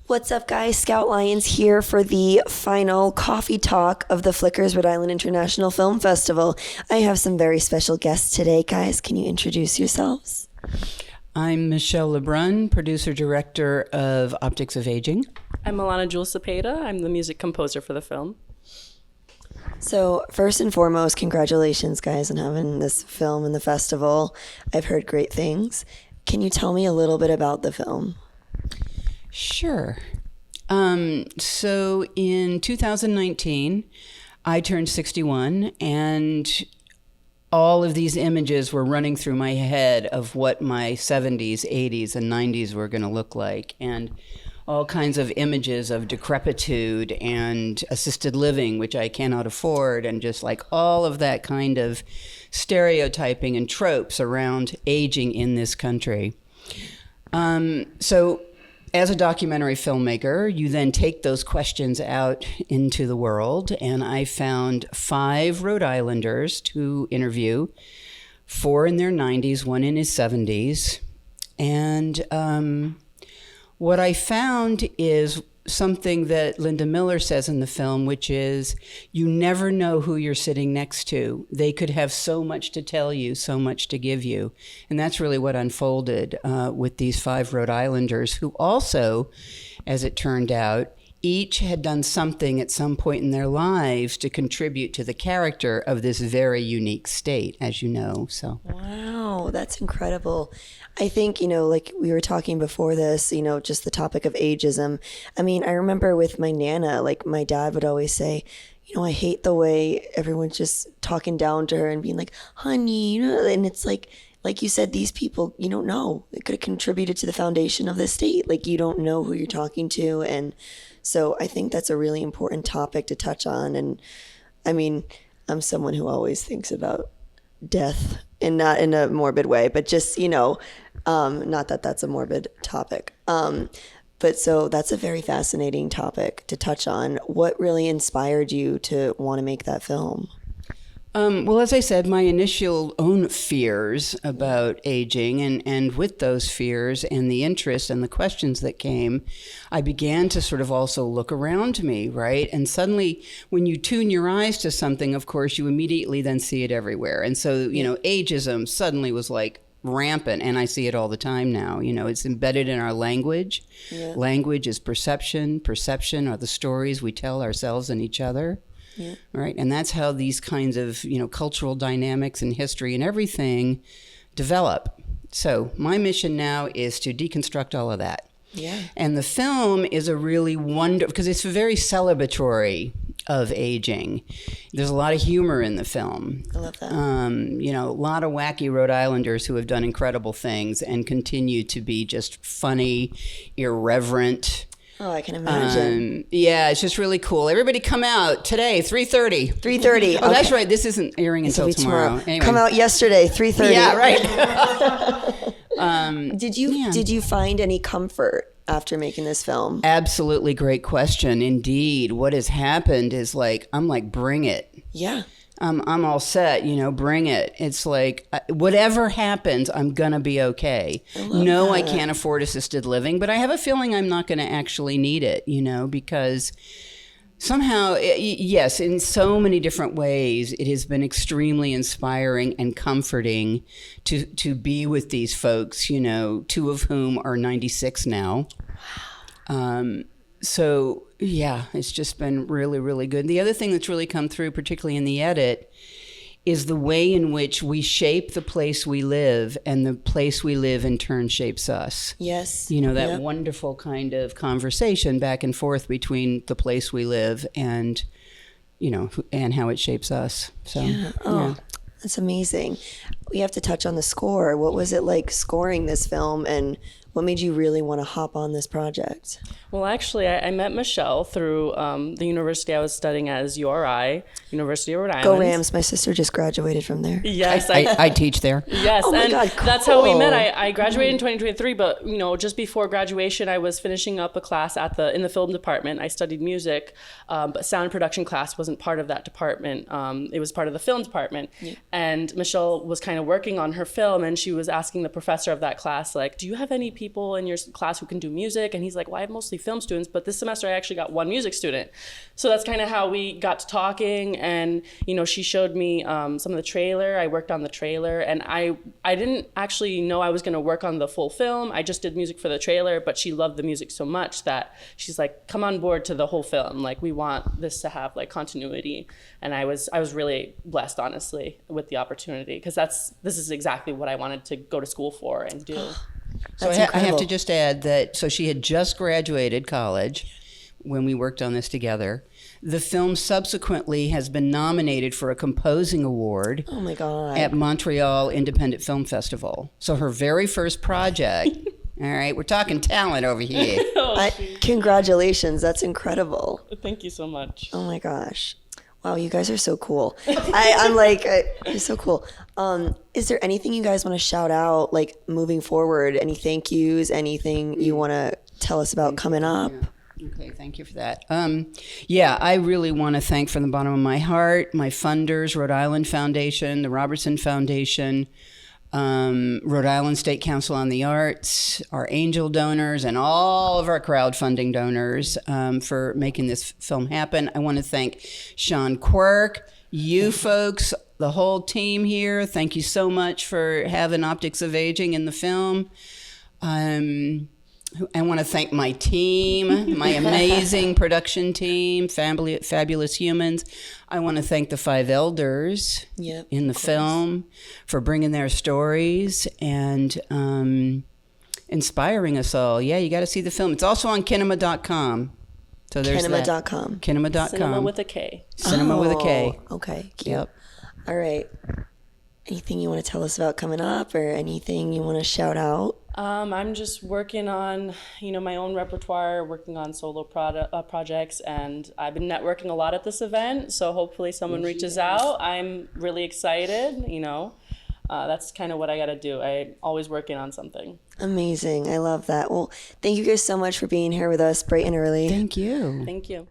What's up, guys? Scout Lions here for the final coffee talk of the Flickers Rhode Island International Film Festival. I have some very special guests today. Guys, can you introduce yourselves? I'm Michelle LeBrun, producer-director of Optics of Aging. I'm Milana Cepeda. I'm the music composer for the film. So first and foremost, congratulations, guys, on having this film in the festival. I've heard great things. Can you tell me a little bit about the film? Sure. So in 2019, I turned 61, and all of these images were running through my head of what my 70s, 80s, and 90s were going to look like, and all kinds of images of decrepitude and assisted living, which I cannot afford, and just like all of that kind of stereotyping and tropes around aging in this country. So as a documentary filmmaker, you then take those questions out into the world, and I found 5 Rhode Islanders to interview, 4 in their 90s, 1 in his 70s. And what I found is something that Linda Miller says in the film, which is you never know who you're sitting next to. They could have so much to tell you, so much to give you. And that's really what unfolded with these 5 Rhode Islanders who also, as it turned out, each had done something at some point in their lives to contribute to the character of this very unique state, as you know. So, wow, that's incredible. I think, like we were talking before this, just the topic of ageism. I mean, I remember with my Nana, like my dad would always say, I hate the way everyone's just talking down to her and being like, honey, and it's like you said, these people, you don't know. It could have contributed to the foundation of the state. Like, you don't know who you're talking to. And so I think that's a really important topic to touch on. And I mean, I'm someone who always thinks about death, and not in a morbid way, but just, not that that's a morbid topic. But so that's a very fascinating topic to touch on. What really inspired you to want to make that film? Well, as I said, my initial own fears about aging, and with those fears and the interest and the questions that came, I began to sort of also look around me, right? And suddenly, when you tune your eyes to something, of course, you immediately then see it everywhere. And so, ageism suddenly was like rampant, and I see it all the time now. It's embedded in our language. Yeah. Language is perception. Perception are the stories we tell ourselves and each other. Yeah. Right. And that's how these kinds of, cultural dynamics and history and everything develop. So my mission now is to deconstruct all of that. Yeah. And the film is a really wonderful, because it's very celebratory of aging. There's a lot of humor in the film. I love that. A lot of wacky Rhode Islanders who have done incredible things and continue to be just funny, irreverent. Oh, I can imagine. Yeah, it's just really cool. Everybody come out today, 3:30. 3:30. Oh, okay. That's right. This isn't airing until tomorrow. Anyway. Come out yesterday, 3:30. Yeah, right. Did you find any comfort after making this film? Absolutely, great question. Indeed. What has happened is I'm like, bring it. Yeah. I'm all set, bring it. It's like, whatever happens, I'm going to be okay. I can't afford assisted living, but I have a feeling I'm not going to actually need it, because somehow, yes, in so many different ways, it has been extremely inspiring and comforting to be with these folks, 2 of whom are 96 now. So, yeah, it's just been really, really good. The other thing that's really come through, particularly in the edit, is the way in which we shape the place we live, and the place we live in turn shapes us. Yes. That wonderful kind of conversation back and forth between the place we live and, and how it shapes us. So, yeah. Oh, that's amazing. We have to touch on the score. What was it like scoring this film, and what made you really want to hop on this project? Well, actually, I met Michelle through the university I was studying at, is URI, University of Rhode Island. Go Rams. My sister just graduated from there. Yes. I teach there. Yes. Oh my God, cool. That's how we met. I graduated in 2023, but, just before graduation, I was finishing up a class in the film department. I studied music, but sound production class wasn't part of that department. It was part of the film department. Yeah. And Michelle was kind of working on her film, and she was asking the professor of that class, like, do you have any people people in your class who can do music? And he's like, well, I have mostly film students, but this semester I actually got one music student. So that's kind of how we got to talking. And, you know, she showed me some of the trailer. I worked on the trailer, and I didn't actually know I was going to work on the full film. I just did music for the trailer, but she loved the music so much that she's like, come on board to the whole film. Like, we want this to have like continuity. And I was really blessed, honestly, with the opportunity, because this is exactly what I wanted to go to school for and do. So I have to just add that, so she had just graduated college when we worked on this together. The film subsequently has been nominated for a composing award. Oh my God. At Montreal Independent Film Festival. So her very first project, all right, we're talking talent over here. Congratulations. That's incredible. Thank you so much. Oh my gosh. Wow, you guys are so cool. I'm like, you're so cool. Is there anything you guys want to shout out, like moving forward? Any thank yous? Anything you want to tell us about coming up? Okay, thank you for that. I really want to thank from the bottom of my heart my funders, Rhode Island Foundation, the Robertson Foundation, Rhode Island State Council on the Arts, our angel donors, and all of our crowdfunding donors for making this film happen. I want to thank Sean Quirk, you folks, the whole team here. Thank you so much for having Optics of Aging in the film. I want to thank my team, my amazing production team, fabulous humans. I want to thank the 5 elders in the film for bringing their stories and inspiring us all. Yeah, you got to see the film. It's also on kinema.com. So there's Kinema.com. Kinema.com. Cinema with a K. Cinema with a K. Okay, cute. Yep. All right. Anything you want to tell us about coming up, or anything you want to shout out? I'm just working on, my own repertoire, working on solo projects, and I've been networking a lot at this event, so hopefully someone reaches out. I'm really excited, that's kind of what I got to do. I'm always working on something. Amazing. I love that. Well, thank you guys so much for being here with us bright and early. Thank you. Thank you.